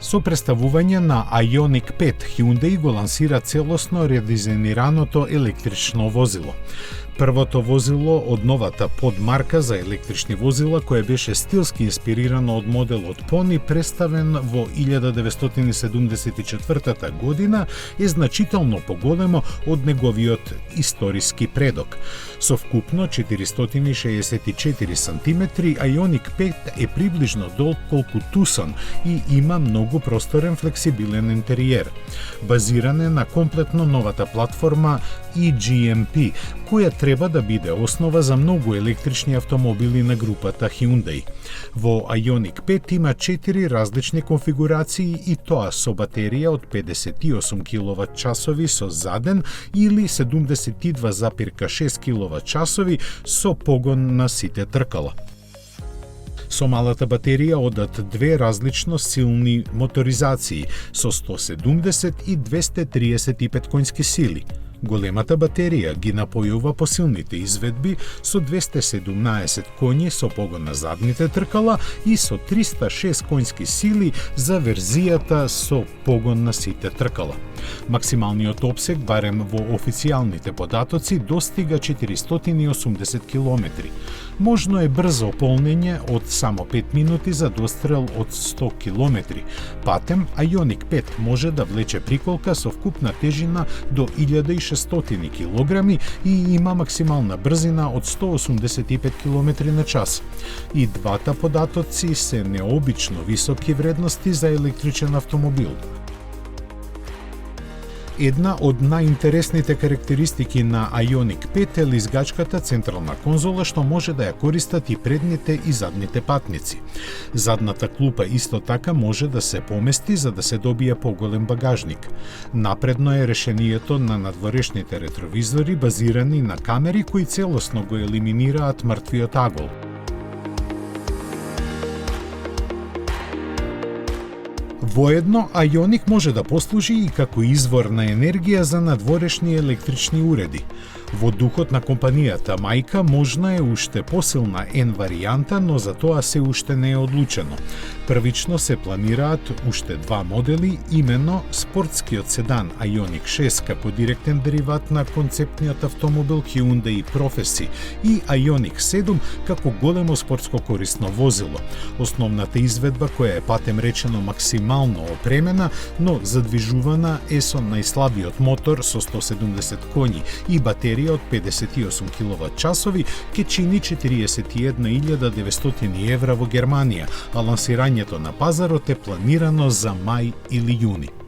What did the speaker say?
Со представување на Ioniq 5, Hyundai го лансира целосно редизајнираното електрично возило. Првото возило од новата подмарка за електрични возила, кое беше стилски инспирирано од моделот Pony, представен во 1974 година, е значително поголемо од неговиот историски предок. Со вкупно 464 см, Ioniq 5 е приближно долг колку Tucson и има многу просторен флексибилен интериер. Базиран е на комплетно новата платформа eGMP, која треба да биде основа за многу електрични автомобили на групата Hyundai. Во Ioniq 5 има 4 различни конфигурации, и тоа со батерија од 58 киловат-часови со заден или 72,6 киловат-часови со погон на сите тркала. Со малата батерија одат две различно силни моторизации со 170 и 235 конски сили. Големата батерија ги напојува посилните изведби со 217 коњи со погон на задните тркала и со 306 конски сили за верзијата со погон на сите тркала. Максималниот опсег, барем во официјалните податоци, достига 480 километри. Можно е брзо полнење од само 5 минути за дострел од 100 километри. Патем, Ioniq 5 може да влече приколка со вкупна тежина до 1600 килограми и има максимална брзина од 185 километри на час. И двата податоци се необично високи вредности за електричен автомобил. Една од најинтересните карактеристики на Ioniq 5 е лизгачката централна конзола, што може да ја користат и предните и задните патници. Задната клупа исто така може да се помести за да се добие поголем багажник. Напредно е решението на надворешните ретровизори, базирани на камери кои целосно го елиминираат мртвиот агол. Воедно, Ioniq може да послужи и како извор на енергија за надворешни електрични уреди. Во духот на компанијата мајка можна е уште посилна N варијанта, но за тоа се уште не е одлучено. Првично се планираат уште два модели, именно спортскиот седан Ioniq 6 како директен дериват на концептниот автомобил Hyundai Prophecy и Ioniq 7 како големо спортско корисно возило. Основната изведба, која е патем речено максимално опремена, но задвижувана е со најслабиот мотор со 170 коњи и батерија од 58 киловат-часови, ке чини 41.900 евра во Германија, а лансирањето на пазарот е планирано за мај или јуни.